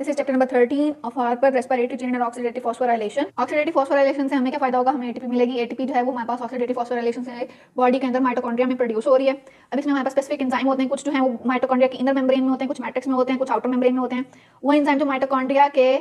This is chapter number 13 of our respiratory chain and oxidative phosphorylation. Oxidative phosphorylation से हमें क्या फायदा होगा, हमें एटीपी मिलेगी। एटीपी जो है वो हमारे पास ऑक्सीडेटिव फॉस्फोराइलेशन से बॉडी के अंदर माइटोकॉन्ड्रिया में प्रोड्यूस हो रही है। अब इसमें हमारे पास स्पेसिफिक एंजाइम होते हैं, कुछ जो है वो माइटोकॉन्ड्रिया के इनर मेम्ब्रेन में होते हैं, कुछ मैट्रिक्स में होते हैं, कुछ आउटर मेम्ब्रेन में होते हैं। वो एंजाइम जो माइटोकॉन्ड्रिया के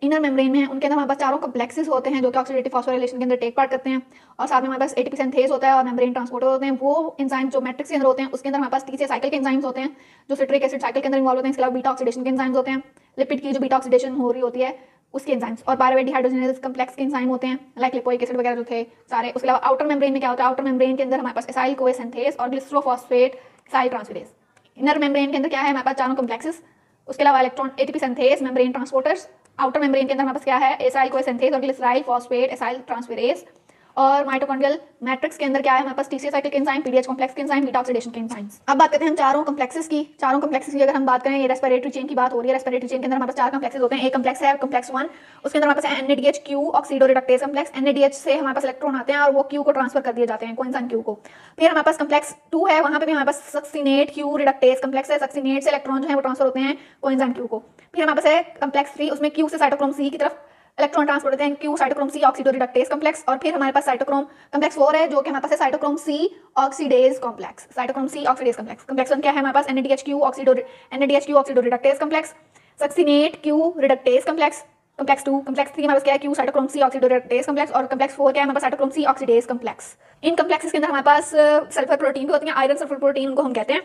इनर मेम्ब्रेन में है उनके अंदर हमारे पास चारों कॉम्प्लेक्सेस होते हैं जो कि ऑक्सीडेटिव फॉस्फोराइलेशन के अंदर टेक पार्ट करते हैं, और साथ में हमारे पास एटीपी सिंथेज होता है और मेम्ब्रेन ट्रांसपोर्टर होते हैं। वो एंजाइम जो मैट्रिक्स के अंदर होते हैं उसके अंदर हमारे पास टी साइकिल के एंजाइम्स होते हैं जो सिट्रिक एसिड साइकिल के अंदर इन्वॉल्व होते हैं। इसके अलावा बीटा ऑक्सीडेशन के एंजाइम्स होते हैं, लिपिड की जो बीटा ऑक्सीडेशन हो रही होती है उसके एंजाइम्स, और पायरुवेट डिहाइड्रोजनेज कॉम्प्लेक्स के एंजाइम होते हैं लाइक लिपोइक एसिड वगैरह जो थे सारे। उसके अलावा आउटर मेम्ब्रेन में क्या होता है, आउटर मेम्ब्रेन के अंदर हमारे पास एसाइल कोए सिंथेज और glycerophosphate acyl transferase. Inner membrane के अंदर क्या है, हमारे पास चारों कॉम्प्लेक्सेस। उसके अलावा electron ATP synthase, membrane transporters. Outer membrane के अंदर हमारे पास क्या है, एसाइल कोए सिंथेज और ग्लिसराइल फॉस्फेट एसाइल ट्रांसफेरेज। और माइटोकॉन्ड्रियल मैट्रिक्स के अंदर क्या है, हमारे पास टीसी साइकिल के एंजाइम, पीडीएच कॉम्प्लेक्स के एंजाइम, बीटा ऑक्सीडेशन के एंजाइम्स। अब बात करते हैं हम चारों कॉम्प्लेक्सेस की। चारों कॉम्प्लेक्सेस की अगर हम बात करें, ये रेस्पिरेटरी चेन की बात हो रही है। रेस्पिरेटरी चेन के अंदर हमारे पास चार कॉम्प्लेक्सेस होते हैं। एक कॉम्प्लेक्स है कॉम्प्लेक्स 1, उसके अंदर हमारे पास NADH Q oxidoreductase complex. NADH से हमारे पास इलेक्ट्रॉन आते हैं और वो क्यू को ट्रांसफर कर दिए जाते हैं कोएंजाइम क्यू को। फिर हमारे पास कॉम्प्लेक्स 2 है, वहां पे भी हमारे पास सक्सिनेट क्यू रिडक्टेज कॉम्प्लेक्स है। सक्सिनेट से इलेक्ट्रॉन जो है वो ट्रांसफर होते हैं कोएंजाइम क्यू को। फिर हमारे पास है कॉम्प्लेक्स 3, उसमें क्यू से साइटोक्रोम सी की तरफ इलेक्ट्रॉन ट्रांसफर होते हैं, Q cytochrome C oxidoreductase complex. और फिर हमारे पास साइटोक्रोम कॉम्प्लेक्स 4 है जो कि हमारे पास है साइटोक्रोम सी ऑक्सीडेज कॉम्प्लेक्स। साइटोक्रोम सी ऑक्सीडेज कॉम्प्लेक्स। कॉम्प्लेक्स 1 क्या है, हमारे पास NADH Q oxidoreductase complex, succinate Q reductase complex. Complex 2, complex 3 हमारे पास क्या है, Q cytochrome C oxidoreductase complex. और कॉम्प्लेक्स 4 क्या है, हमारे पास साइटोक्रोम सी ऑक्सीडेज कॉम्प्लेक्स। इन कॉम्प्लेक्सेस के अंदर हमारे पास सल्फर प्रोटीन भी होती है, आयरन सल्फर प्रोटीन उनको हम कहते हैं।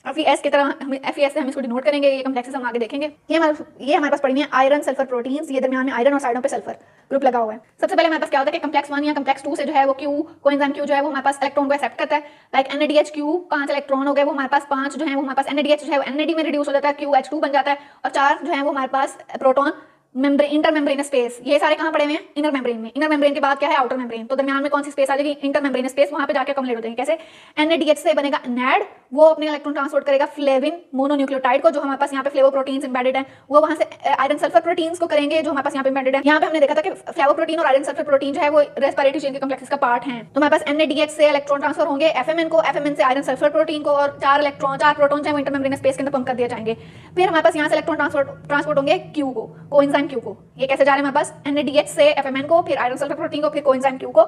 FeS की तरह हम FeS से हम इसको डिनोट करेंगे। ये कॉम्प्लेक्सेस हम आगे देखेंगे। ये हमारे पास पड़ी है आयरन सल्फर प्रोटीन्स, ये दरमियान में आयरन और साइडों पे सल्फर ग्रुप लगा हुआ है। सबसे पहले हमारे पास क्या होता है कि कॉम्प्लेक्स 1 या कॉम्प्लेक्स 2 से जो है वो क्यू कोएंजाइम क्यू जो है वो हमारे पास इलेक्ट्रॉन को एक्सेप्ट करता है। लाइक NADH क्यू 5 इलेक्ट्रॉन हो गए, वो हमारे पास 5 जो है वो हमारे पास NADH जो है वो NAD में रिड्यूस हो जाता है, QH2 बन जाता है, और 4 जो है वो हमारे पास proton membrane inter membrane space. ये सारे कहां पड़े हुए हैं, इनर मेम्ब्रेन में। इनर मेम्ब्रेन के बाद क्या है, आउटर मेम्ब्रेन। तो दरमियान में कौन सी स्पेस आ जाएगी, इंटर मेम्ब्रेन स्पेस। वहां पे जाके अकमलेट हो जाएंगे। कैसे, NADH से बनेगा NAD, वो अपने इलेक्ट्रॉन ट्रांसपोर्ट करेगा फ्लेविन मोनोन्यूक्लियोटाइड को, जो हमारे पास यहाँ पे फ्लेवोप्रोटीन्स एम्बेडेड है। वो वहां से आयरन सल्फर प्रोटीन्स को करेंगे जो हमारे पास यहाँ पे एम्बेडेड है। यहाँ पे हमने देखा था कि फ्लेवोप्रोटीन और आयरन सल्फर प्रोटीन जो है वो रेस्पिरेटरी चेन के कॉम्प्लेक्सेस का पार्ट है। तो हमारे पास NADH से इलेक्ट्रॉन ट्रांसफर होंगे FMN को, FMN से आयरन सल्फर प्रोटीन को, और 4 प्रोटॉन है वो इंटर मेम्ब्रेन स्पेस के अंदर पंप कर दिए जाएंगे। फिर हमारे पास यहाँ से इलेक्ट्रॉन ट्रांसपोर्ट होंगे क्यू को, कोएंजाइम क्यू को। ये कैसे जा रहे हैं हमारे पास, NADH से FMN को, फिर आयरन सल्फर प्रोटीन को, फिर कोएंजाइम क्यू को।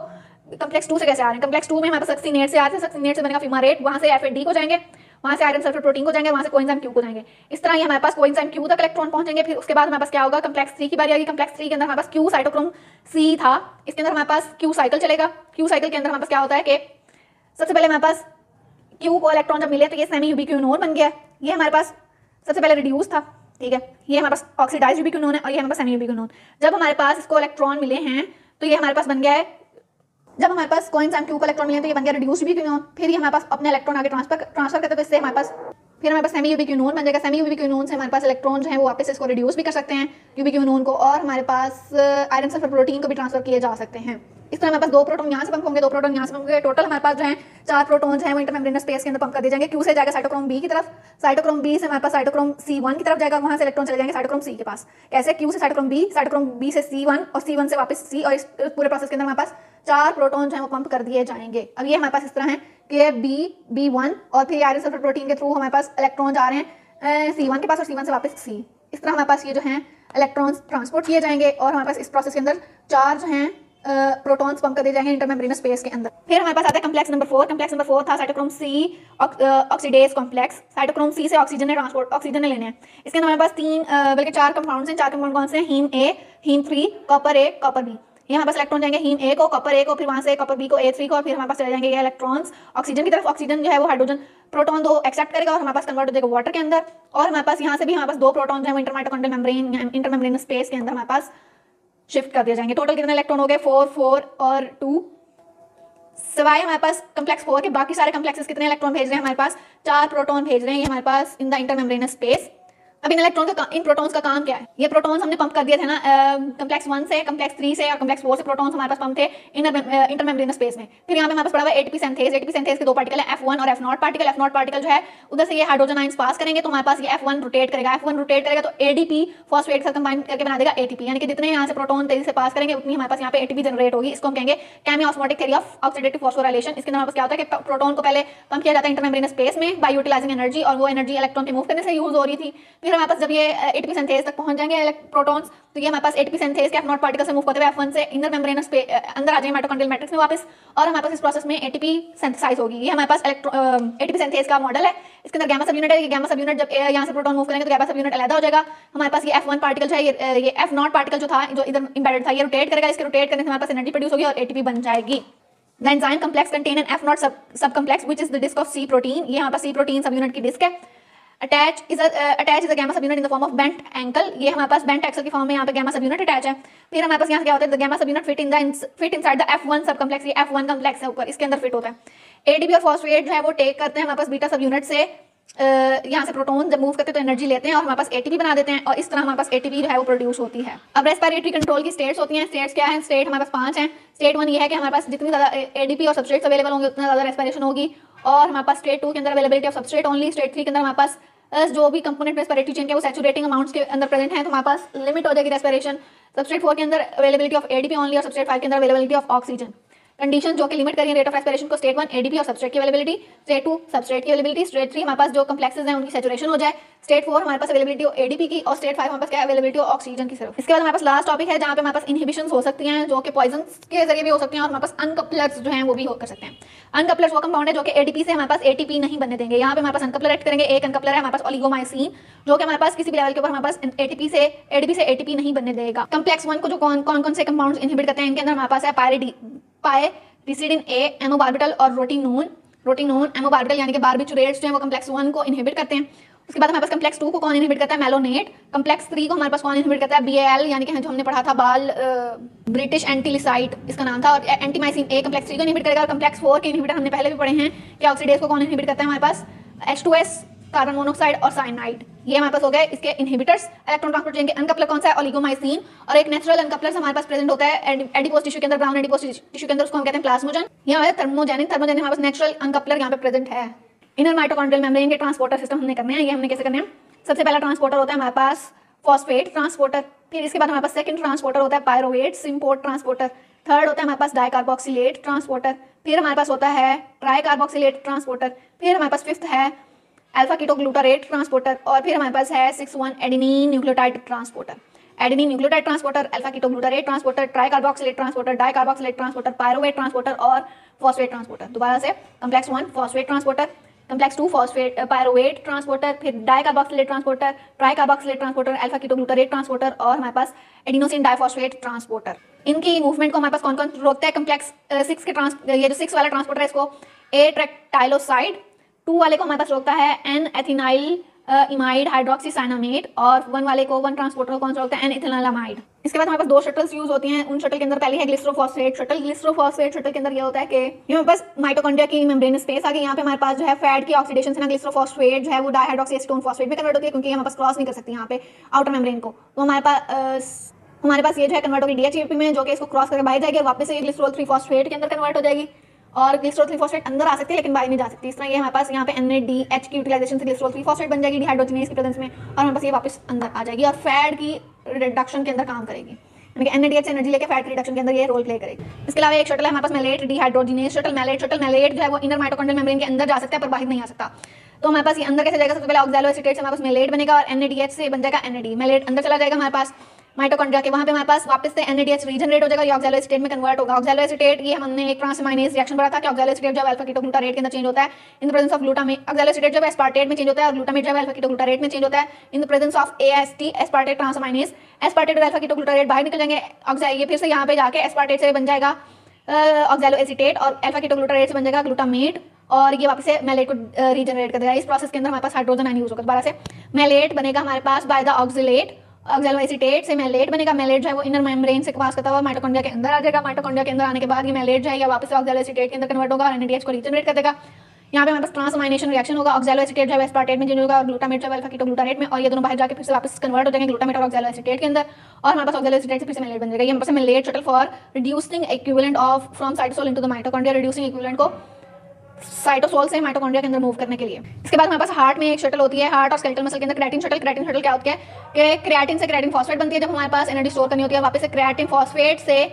कॉम्प्लेक्स 2 से कैसे आ रहे हैं, कॉम्प्लेक्स 2 में हमारे पास सक्सिनेट से आते हैं, सक्सिनेट से बनेगा फ्यूमारेट, वहां से FAD को जाएंगे, वहां से आयरन सल्फर प्रोटीन को जाएंगे, वहां से कोएंजाइम क्यू को जाएंगे। इस तरह ये हमारे पास कोएंजाइम क्यू तक इलेक्ट्रॉन पहुंचेंगे। फिर उसके बाद हमारे पास क्या होगा, कॉम्प्लेक्स 3 की बारी आएगी। कॉम्प्लेक्स 3 के अंदर हमारे पास क्यू साइटोक्रोम सी था, इसके अंदर हमारे पास क्यू साइकिल चलेगा। क्यू साइकिल के अंदर हमारे पास क्या होता है कि सबसे पहले हमारे पास क्यू को इलेक्ट्रॉन जब मिले तो ये सेमी यूबिक्विनोन बन गया। ये हमारे पास सबसे पहले रिड्यूस था, ठीक है। ये हमारे पास ऑक्सीडाइज यूबिक्विनोन है और ये हमारे पास सेमी यूबिक्विनोन। जब हमारे पास इसको इलेक्ट्रॉन मिले हैं तो ये हमारे पास बन गया है, जब हमारे पास कोएंजाइम क्यू को इलेक्ट्रॉन मिले तो ये बन गया रिड्यूस्ड यूबिक्विनोन। फिर ये हमारे पास अपने इलेक्ट्रॉन आगे ट्रांसफर करते हैं, तो इससे हमारे पास फिर हमारे पास सेमी यूबिक्विनोन बन जाएगा। सेमी यूबिक्विनोन से हमारे पास इलेक्ट्रॉन जो है वो वापस इसको रिड्यूस भी कर सकते हैं यूबिक्विनोन को, और हमारे पास आयरन सल्फर प्रोटीन को भी ट्रांसफर किए जा सकते हैं। इस तरह हमारे पास 2 प्रोटॉन यहाँ से पंप होंगे, 2 प्रोटॉन यहाँ से पंप होंगे। टोटल हमारे पास जो है 4 प्रोटॉन्स हैं वो इंटरमेम्ब्रेनस स्पेस के अंदर पंप कर दिए जाएंगे। क्यू से जाएगा साइटोक्रोम बी की तरफ, साइटोक्रोम बी से हमारे पास साइटोक्रोम C1 की तरफ जाएगा, वहां से इलेक्ट्रॉन चले जाएंगे साइटोक्रोम सी के पास। कैसे, क्यू से साइटोक्रोम बी से C1 और C1 से वापस C, और इस पूरे प्रोसेस के अंदर हमारे पास 4 प्रोटॉन जो है वो पंप कर दिए जाएंगे। अब ये हमारे पास इस तरह है कि B1 और फिर आयरन सल्फर प्रोटीन के थ्रू हमारे पास इलेक्ट्रॉन जा रहे हैं C1 के पास और C1 से वापस C। इस तरह हमारे पास ये जो है इलेक्ट्रॉन्स ट्रांसपोर्ट किए जाएंगे और हमारे पास इस प्रोसेस के अंदर 4 जो हैं प्रोटॉन्स पंप कर दिए जाएंगे इंटरमेम्ब्रेनस स्पेस के अंदर। फिर हमारे पास आता है कॉम्प्लेक्स नंबर 4। कॉम्प्लेक्स नंबर 4 था साइटोक्रोम सी ऑक्सीडेज कॉम्प्लेक्स। साइटोक्रोम सी से ऑक्सीजन ने ट्रांसपोर्ट, ऑक्सीजन ने लेने हैं। इसके अंदर हमारे पास 3 बल्कि 4 कंपाउंड्स हैं। 4 कंपाउंड कौन से हैं, heme A, heme 3, copper A, copper B। ये हमारे पास इलेक्ट्रॉन जाएंगे हीम A को, कॉपर A को, फिर वहां से कॉपर B को, A3 को, और फिर हमारे पास चले जाएंगे ये इलेक्ट्रॉन्स ऑक्सीजन की तरफ। ऑक्सीजन जो है वो हाइड्रोजन प्रोटॉन 2 एक्सेप्ट करेगा और हमारे पास कन्वर्ट हो जाएगा वाटर के अंदर। और हमारे पास यहाँ से भी हमारे पास 2 प्रोटॉन हैं वो इंटरमाइटोकॉन्ड्रियल मेम्ब्रेन, इंटरमेम्ब्रेन स्पेस के अंदर हमारे पास शिफ्ट कर दिए जाएंगे। टोटल कितने इलेक्ट्रॉन हो गए, 4, 4 और 2। सिवाय हमारे पास कॉम्प्लेक्स 4 के बाकी सारे कॉम्प्लेक्सेस कितने इलेक्ट्रॉन भेज रहे हैं, हमारे पास 4 प्रोटॉन भेज रहे हैं ये हमारे पास इन द इंटरमेम्ब्रेनस स्पेस। अब इन इलेक्ट्रॉन का, इन प्रोटॉन्स का काम क्या है, ये प्रोटॉन्स हमने पंप कर दिए थे ना कॉम्प्लेक्स 1 से, कॉम्प्लेक्स 3 से और कॉम्प्लेक्स 4 से प्रोटॉन्स हमारे पास पंप थे इंटरमेम्ब्रेनस स्पेस में। फिर यहाँ पे हमारे पास पड़ा हुआ है एटीपी सिंथेज। एटीपी सिंथेज के 2 पार्टिकल है, F1 और F0 पार्टिकल। F0 पार्टिकल जो है उधर से ये हाइड्रोजन आयंस पास करेंगे तो हमारे पास ये F1 रोटेट करेगा। F1 रोटेट करेगा तो ADP फॉस्फेट से कंबाइन करके बना देगा ATP, यानी कि जितने यहाँ से प्रोटॉन तेजी से पास करेंगे उतनी हमारे पास यहाँ पे ATP जनरेट होगी। इसको हम कहेंगे केमियोस्मोटिक थ्योरी ऑफ ऑक्सीडेटिव फॉस्फोराइलेशन। इसके अंदर हमारे पास क्या होता है कि प्रोटॉन को पहले पंप किया जाता है इंटरमेम्ब्रेनस स्पेस में बाय यूटिलाइजिंग एनर्जी, और वो एनर्जी इलेक्ट्रॉन के मूव करने से यूज हो रही थी। फिर फिर हमारे पास जब ये एटीपी सिंथेज तक पहुंच जाएंगे प्रोटॉन्स, तो ये हमारे पास एटीपी सिंथेज के F0 पार्टिकल से मूव करते हुए F1 से इनर मेम्ब्रेनस पे अंदर आ जाएंगे माइटोकॉन्ड्रियल मैट्रिक्स में वापस, और हमारे पास इस प्रोसेस में एटीपी सिंथेसाइज होगी। ये हमारे पास एटीपी सिंथेज का मॉडल है। इसके अंदर गैमा सब यूनिट है। ये गैमा सब यूनिट जब यहाँ से प्रोटॉन मूव करेंगे तो गैमा सब यूनिट अलग हो जाएगा। हमारे पास ये F1 पार्टिकल जो है, ये F0 पार्टिकल जो था, जो इधर इंबेडेड था, ये रोटेट करेगा। इसके रोटेट करने से हमारे पास एनर्जी प्रोड्यूस होगी और एटीपी बन जाएगी। The enzyme complex contain an F0 subcomplex which is the disk of C protein। ये यहाँ पर C protein सब यूनिट की डिस्क है। Attach is a gamma subunit in the form of bent ankle। ये हमारे पास bent ankle की form में यहाँ पे gamma subunit अटैच है। फिर हमारे पास यहाँ से क्या होता है, the gamma subunit fit inside the F1 subcomplex। ये F1 complex है ऊपर, इसके अंदर फिट होता है। ADP और फॉस्फेट जो है वो टेक करते हैं हमारे पास बीटा सब यूनिट से, यहाँ से प्रोटॉन जब मूव करते हैं तो एनर्जी लेते हैं और हमारे पास एटीपी बना देते हैं, और इस तरह हमारे पास एटीपी जो है वो प्रोड्यूस होती है। अब रेस्पिरेटरी कंट्रोल की स्टेट्स होती हैं। स्टेट्स क्या है? स्टेट हमारे पास 5 हैं। स्टेट 1 ये है कि हमारे पास जितनी ज़्यादा एडीपी और सबस्ट्रेट्स अवेलेबल होंगे उतना ज़्यादा रेस्पिरेशन होगी, और हमारे पास स्टेट 2 के अंदर availability of substrate only. State 3 के अंदर हमारे पास जो भी कंपोनेंट रेस्पिरेटरी चेन के वो सैचुरेटिंग अमाउंट्स के अंदर प्रेजेंट है, तो हमारे पास लिमिट हो जाएगी रेस्पिरेशन। सबस्ट्रेट 4 के अंदर अवेलेबिलिटी ऑफ एडीपी ओनली, और सबस्ट्रेट 5 के अंदर अवेलेबिलिटी ऑफ ऑक्सीजन। कंडीशन जो कि लिमिट करिए रेट ऑफ रेस्पिरेशन को, स्टेट 1 एडीपी और सबस्ट्रेट की अवेलेबिलिटी, स्टेट 2 सबस्ट्रेट की अवेलेबिलिटी, स्टेट 3 हमारे पास जो कम्प्लेक्सेस हैं उनकी सैचुरेशन हो जाए, स्टेट 4 हमारे पास अवेलेबिलिटी ऑफ एडीपी की, और स्टेट 5 हमारे पास क्या अवेलेबिलिटी ऑफ ऑक्सीजन की सिर्फ। इसके बाद हमारे पास लास्ट टॉपिक है जहाँ पे हमारे पास इनहिबिशंस हो सकती हैं जो कि पॉइजन के जरिए भी हो सकती हैं, और हमारे पास अनकपलर्स जो हैं वो भी कर सकते हैं। अनकपलर्स वो कंपाउंड है जो कि एडीपी से हमारे पास एटीपी नहीं बनने देंगे। यहाँ पे हमारे पास अनकपलर एक्ट करेंगे। एक अनकपलर है हमारे पास ओलिगोमाइसिन, जो कि हमारे पास किसी भी लेवल के ऊपर हमारे पास एडीपी से एटीपी नहीं बनने देगा। कम्प्लेक्स 1 को जो कौन से कंपाउंड्स इनहिबिट करते हैं, इनके अंदर हमारे पास है पायरिसिडिन ए, एमोबार्बिटल और रोटिनोन एमोबार्बिटल यानी कि बार्बिचुरेट्स जो है वो कम्प्लेक्स 1 को इनहिबिट करते हैं। उसके बाद हमारे पास कम्प्लेक्स 2 को कौन इनहिबिट करता है? मेलोनेट। कम्प्लेक्स 3 को हमारे पास कौन इनहिबिट करता है? BAL यानी कि जो हमने पढ़ा था बाल ब्रिटिश एंटीलिसाइट इसका नाम था, और एंटीमाइसिन ए कम्प्लेक्स 3 को इनहिबिट करेगा। और कम्प्लेक्स 4 के इनहिबिटर हमने पहले भी पढ़े हैं कि ऑक्सीडेज को कौन इनहिबिट करता है? हमारे पास H2S, कार्बन मोनोक्साइड और साइनाइड, ये हमारे पास हो गए इसके इनहिबिटर्स। इलेक्ट्रॉन ट्रांसपोर्ट चेन के अनकपलर कौन सा है? ओलिगोमाइसिन। और एक नेचुरल अनकपलर हमारे पास प्रेजेंट होता है एडिपोज टिश्यू के अंदर, ब्राउन एडिपोज टिश्यू के अंदर, उसको हम कहते हैं प्लाज्मोजन। ये हमारे थर्मोजेनिक हमारे पास नेचुरल अनकपलर यहाँ पे प्रेजेंट है। इनर माइटोकॉन्ड्रियल मेम्ब्रेन के ट्रांसपोर्टर सिस्टम हमने करने हैं। ये हमने कैसे करने हैं? सबसे पहला ट्रांसपोर्टर होता है हमारे पास फॉस्फेट ट्रांसपोर्टर, फिर इसके बाद हमारे पास सेकंड ट्रांसपोर्टर होता है पायरोवेट सिम्पोर्ट ट्रांसपोर्टर, थर्ड होता है हमारे पास डाइकार्बोक्सिलेट ट्रांसपोर्टर, फिर हमारे पास होता है ट्राइकार्बोक्सिलेट ट्रांसपोर्टर, फिर हमारे पास फिफ्थ है अल्फा कीटोग्लूटारेट ट्रांसपोर्टर, और फिर हमारे पास है 6 adenine nucleotide transporter. Adenine nucleotide transporter, alpha ketoglutarate transporter, tricarboxylate transporter, dicarboxylate transporter, pyruvate transporter और फॉस्फेट ट्रांसपोर्टर। दोबारा से complex 1 phosphate transporter, complex 2 phosphate pyruvate transporter, फिर dicarboxylate transporter, tricarboxylate transporter, alpha ketoglutarate transporter और हमारे पास adenosine diphosphate transporter. इनकी movement को हमारे पास कौन कौन रोकता है? कम्प्लेक्स 6 के ये जो 6 वाला ट्रांसपोर्टर है इसको ए ट्रेक्टाइलोसाइड, 2 वाले को हमारे पास रोकता है एन एथिनाइल इमाइड हाइड्रोक्सीसाइनामेट, और 1 वाले को 1 ट्रांसपोर्टर को कौन सा रोकता है? एन इथेनॉलमाइड। इसके बाद हमारे पास 2 शटल्स यूज होती हैं। उन शटल के अंदर पहली है ग्लिसरोफॉस्फेट शटल। ग्लिसरोफॉस्फेट शटल के अंदर ये होता है कि यहाँ पास माइटोकॉन्ड्रिया की मेम्ब्रेन स्पेस आ गई। यहाँ पे हमारे पास जो है फैट की ऑक्सीडेशन से ना ग्लिसरोफॉस्फेट जो है वो डाइहाइड्रोक्सीएसीटोन फॉस्फेट में कन्वर्ट होती है, क्योंकि हमारे पास क्रॉस नहीं कर सकती यहाँ पे आउटर मेम्ब्रेन को। तो हमारे पास ये जो है कन्वर्ट होगी DHAP में, जो कि इसको क्रॉस करके बाहर जाएगी और वापस से ग्लिसरॉल 3 फॉस्फेट के अंदर कन्वर्ट हो जाएगी, और ग्लिसरॉल 3 फॉस्फेट अंदर आ सकती है लेकिन बाहर नहीं जा सकती। इस तरह ये हमारे पास यहाँ पे NADH की यूटिलाइजेशन से ग्लिसरॉल 3 फॉस्फेट बन जाएगी डिहाइड्रोजिनेज की प्रेजेंस में, और हमारे पास ये वापस अंदर आ जाएगी और फैट की रिडक्शन के अंदर काम करेगी, यानी कि NADH से एनर्जी लेके फैट की रिडक्शन के अंदर ये रोल प्ले करेगी। इसके अलावा एक शटल है हमारे पास मेलेट डिहाइड्रोजिनेज शटल। मेलेट जो है वो इनर माइटोकॉन्ड्रियल मेम्ब्रेन के अंदर जा सकता है पर बाहर नहीं आ सकता। तो हमारे पास ये अंदर कैसे जाएगा? सबसे पहले ऑक्सैलोएसीटेट से हमारे पास मेलेट बनेगा और NADH से बन जाएगा NAD। मेलेट अंदर चला जाएगा हमारे पास माइटोकॉन्ड्रिया के, वहाँ पे हमारे पास वापस से NADH रीजनरेट हो जाएगा, ये ऑक्सैलोएसीटेट में कन्वर्ट होगा। ऑक्सैलोएसीटेट ये हमने एक ट्रांसएमाइनेज रिएक्शन पढ़ा था कि ऑक्सैलोएसीटेट जब अल्फा कीटोग्लूटारेट के अंदर चेंज होता है in the presence of glutamate. Oxaloacetate जब एस्पार्टेट में चेंज होता है और ग्लूटामेट जब अल्फा कीटोग्लूटारेट में चेंज होता है in the presence of AST aspartate transaminase. Aspartate और अल्फा कीटोग्लूटारेट बाहर निकल जाएंगे, ये फिर से यहाँ पे जाके एस्पार्टेट से बन जाएगा ऑक्सैलोएसीटेट और अल्फा कीटोग्लूटारेट से बन जाएगा ग्लूटामेट, और ये वापस से मेलेट को रीजनरेट कर देगा। इस प्रोसेस के अंदर हमारे पास हाइड्रोजन आयन यूज होगा। दोबारा से मेलेट बनेगा हमारे पास बाय द ऑक्सिलेट, ऑक्सैलोएसीटेट से मेलेट बनेगा। मेलेट जो है वो इनर मेम्ब्रेन से पास करता हुआ माइटोकॉन्ड्रिया के अंदर आ जाएगा। माइटोकॉन्ड्रिया के अंदर आने के बाद ये मेलेट जो है वापस से ऑक्सैलोएसीटेट के अंदर कन्वर्ट होगा और NADH को रीजनरेट कर देगा। यहाँ पे हमारे पास ट्रांसएमाइनेशन रिएक्शन होगा। ऑक्सैलोएसीटेट जो है एस्पार्टेट में चेंज होगा और ग्लूटामेट जो है अल्फा कीटोग्लूटारेट में, और ये दोनों बाहर जाके फिर से वापस कन्वर्ट हो जाएंगे ग्लूटामेट और ऑक्सैलोएसीटेट के अंदर, और हमारे पास ऑक्सैलोएसीटेट से फिर से मेलेट बन जाएगा। ये हमारे पास malate shuttle for reducing equivalent of from cytosol into the mitochondria, reducing equivalent को साइटोसोल से माइटोकॉन्ड्रिया के अंदर मूव करने के लिए। इसके बाद हमारे पास हार्ट में एक शटल होती है, हार्ट और स्केलेटल मसल के अंदर क्रिएटिन शटल। क्रिएटिन शटल क्या होती है कि क्रिएटिन से क्रिएटिन फॉस्फेट बनती है। जब हमारे पास एनर्जी स्टोर करनी होती है वापस से क्रिएटिन फॉस्फेट से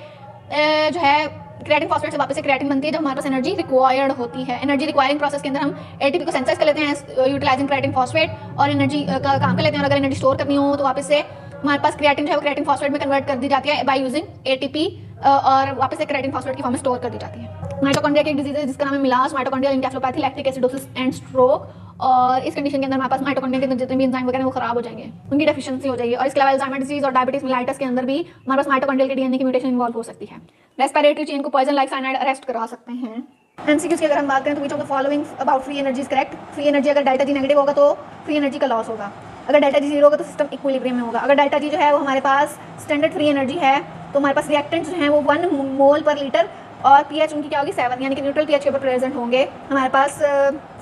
जो है क्रिएटिन फॉस्फेट से वापस से क्रिएटिन बनती है जब हमारे पास एनर्जी रिक्वायर्ड होती है। एनर्जी रिक्वायरिंग प्रोसेस के अंदर हम एटीपी को सेंसेस कर लेते हैं यूटिलाइजिंग क्रिएटिन फॉस्फेट और एनर्जी का काम कर लेते हैं। और अगर एनर्जी स्टोर करनी हो तो वापस से हमारे पास क्रिएटिन जो है वो क्रिएटिन फॉस्फेट में कन्वर्ट कर दी जाती है बाय यूजिंग एटीपी और वापस से क्रिएटिन फॉस्फेट की फॉर्म में स्टोर कर दी जाती है। माइटोकॉन्ड्रिया की एक डिजीज है जिसका नाम है MELAS mitochondrial encephalopathy, lactic acidosis and stroke. और इस कंडीशन के अंदर हमारे पास माइटोकॉन्ड्रिया के अंदर जितने भी एंजाइम वगैरह वो खराब हो जाएंगे, उनकी डेफिशिएंसी हो जाएगी। और इसके अलावा अल्जाइमर डिजीज और डायबिटीज मेलाइटस के अंदर भी हमारे पास माइटोकॉन्ड्रियल के डीएनए की म्यूटेशन इन्वॉल्व हो सकती है। रेस्पिरेटरी चेन को पॉइजन लाइक साइनाइड अरेस्ट करा सकते हैं। एमसीक्यूज की अगर हम बात करें तो विच of the following about free energy is correct. Free energy अगर डेल्टा जी नेगेटिव होगा तो फ्री एनर्जी का लॉस होगा, अगर डेल्टा जी जीरो होगा तो सिस्टम इक्विलिब्रियम में होगा। अगर डेल्टा जी जो है वो हमारे पास स्टैंडर्ड फ्री एनर्जी है तो हमारे पास रिएक्टेंट्स जो हैं वो 1 मोल पर लीटर और पीएच उनकी क्या होगी 7, यानी कि न्यूट्रल पीएच के ऊपर प्रेजेंट होंगे हमारे पास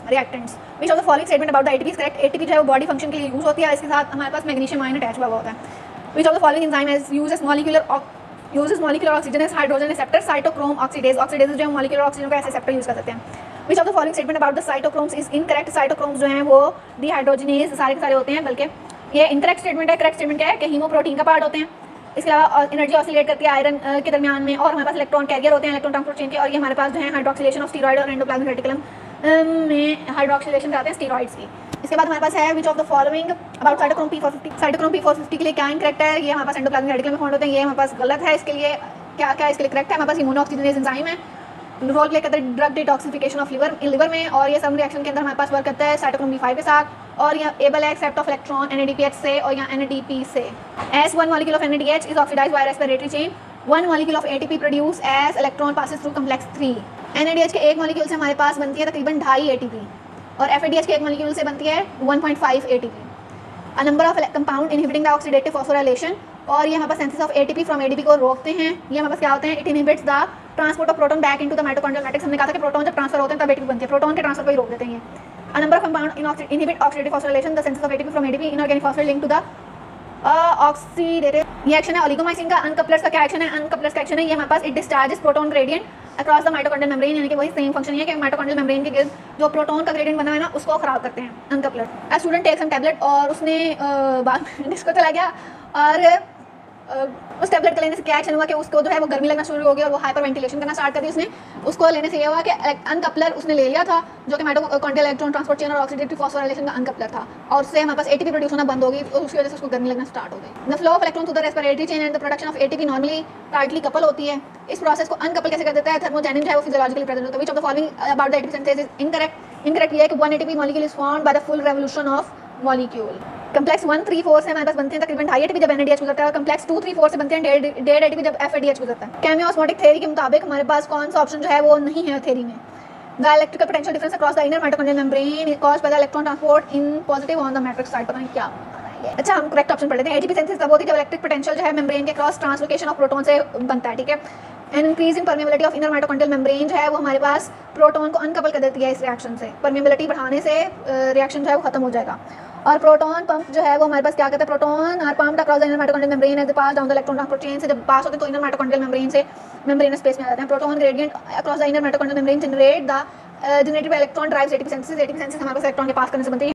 reactants. Which of the following statement about the ATP is correct. ATP जो है वो बॉडी फंक्शन के लिए यूज होती है, इसके साथ हमारे पास मैग्नीशियम आयन अटैच हुआ होता है। Which of the following enzyme is used as molecular oxygen as hydrogen receptor cytochrome oxidase. Oxidase जो है मॉलिक्यूलर ऑक्सीजन का ऐसे रिसेप्टर यूज कर सकते हैं। विच of the following statement about the cytochromes is incorrect. Cytochromes जो हैं वो डिहाइड्रोजनेज सारे के सारे होते हैं, बल्कि ये इनकरेक्ट स्टेटमेंट है। करेक्ट स्टेटमेंट क्या है कि हीमोप्रोटीन का पार्ट होते हैं। इसके अलावा एनर्जी ऑसिलेट करती है आयरन के दरमियान में, और हमारे पास इलेक्ट्रॉन कैरियर होते हैं इलेक्ट्रॉन ट्रांसपोर्ट चेन के। और ये हमारे पास जो है हाइड्रोक्सिलेशन ऑफ स्टीरॉइड और एंडोप्लाज्मिक रेटिकुलम में हाइड्रोक्सिलेशन कराते हैं स्टीरॉइड्स की। इसके बाद हमारे पास है which of the following about cytochrome P450। Cytochrome P450 के लिए क्या इनकरेक्ट है, ये हमारे पास एंडोप्लाज्मिक रेटिकुलम में फाउंड होते हैं, ये हमारे पास गलत है। इसके लिए क्या क्या इसके लिए करेक्ट है, हमारे पास इम्यूनो ऑक्सीजनेज एंजाइम है, रोल प्ले करता है ड्रग डिटॉक्सिफिकेशन ऑफ लिवर में, और ये सब रिएक्शन के अंदर हमारे पास वर्क करता है साइटोक्रोम B5 के साथ। और यह एबल है एक्सेप्ट ऑफ इलेक्ट्रॉन NADPH से और यहाँ NADP से। As 1 molecule of NADH is oxidized by respiratory chain, 1 molecule of ATP produce as electron passes through complex 3। NADH के एक मॉलिक्यूल से हमारे पास बनती है तकरीबन 2.5 ATP और FADH के एक मॉलिक्यूल से बनती है 1.5 ATP। A number of compound inhibiting the oxidative phosphorylation, और ये हमारे पास synthesis of ATP from ADP को रोकते हैं। ये हमारे पास क्या होते हैं, it inhibits the transport of proton back into the mitochondrial matrix. हमने कहा था कि प्रोटॉन जब ट्रांसफर होते हैं तब ATP बनती है, प्रोटॉन के ट्रांसफर को ही रोक देते हैं ये। A number of compound inhibit oxidative phosphorylation, the synthesis of ATP from ADP inorganic phosphate linked to the oxidative. ये एक्शन है ओलिगोमाइसिन का। अनकपलर्स का क्या एक्शन है, अनकपलर्स का एक्शन है ये हमारे पास it discharges proton gradient across the mitochondrial membrane, यानी कि वही सेम फंक्शन है कि माइटोकॉन्ड्रियल मेम्ब्रेन के गिर्द जो प्रोटॉन का ग्रेडियंट बना है ना उसको खराब करते हैं uncoupler. A student take some tablet, और उसने बाद में डिस्को चला गया और उस टैबलेट का लेने से क्या एक्शन हुआ कि उसको जो है वो गर्मी लगना शुरू हो गया और वो हाइपर वेंटिलेशन करना स्टार्ट कर दी उसने। उसको लेने से ये हुआ कि अनकपलर उसने ले लिया था जो कि माइटोकॉन्ड्रियल इलेक्ट्रॉन ट्रांसपोर्ट चेन और ऑक्सीडेटिव फॉस्फोराइलेशन का अनकपलर था, और उससे हमारे पास ATP प्रोड्यूस होना बंद हो गई और उसकी वजह से उसको गर्मी लगना स्टार्ट हो गई। The flow of electron through the respiratory chain and the production of ATP normally tightly couple होती है। इस प्रोसेस को अनकपल कैसे कर देता है, थर्मोजेनिन जो है वो फिजियोलॉजिकली प्रेजेंट होता है। Which of the following about the ATP synthesis is incorrect. Incorrect ये है कि 1 ATP molecule is formed by the full revolution of molecule. Complex 1, 3, 4 से हमारे पास बनते हैं तकरीबन 2.5 ATP जब NADH गुजरता है, और कम्प्लेक्स 2, 3, 4 से बनते हैं 1.5 ATP जब FADH गुजरता है। केमियोस्मोटिक थ्योरी के मुताबिक हमारे पास कौन सा ऑप्शन जो है वो नहीं है थ्योरी में। The electrical potential difference across the inner mitochondrial membrane caused by the electron transport in positive on the matrix side. पता नहीं क्या। अच्छा, हम करेक्ट ऑप्शन पढ़ लेते हैं। ATP सिंथेसिस तब होती है जब इलेक्ट्रिक पोटेंशियल जो है मेम्ब्रेन के क्रॉस ट्रांसलोकेशन ऑफ प्रोटॉन से बनता है, ठीक है। And increase in permeability of inner mitochondrial membrane जो है वो हमारे पास प्रोटॉन को अनकपल कर देती है इस रिएक्शन से। परमेबिलिटी बढ़ाने से रिएक्शन जो है वो खत्म हो जाएगा। और प्रोटॉन पंप जो है वो हमारे पास क्या कहते हैं, proton are pumped across the inner mitochondrial membrane as they pass down the electron transport chain. से जब पास होते हैं तो इनर माइटोकॉन्ड्रियल मेम्ब्रेन से मेम्ब्रेन स्पेस में आ जाते हैं। Proton gradient across the inner mitochondrial membrane generate the generated by electron drives ATP synthesis. ATP synthesis हमारे पास इलेक्ट्रॉन के पास करने से बनती है।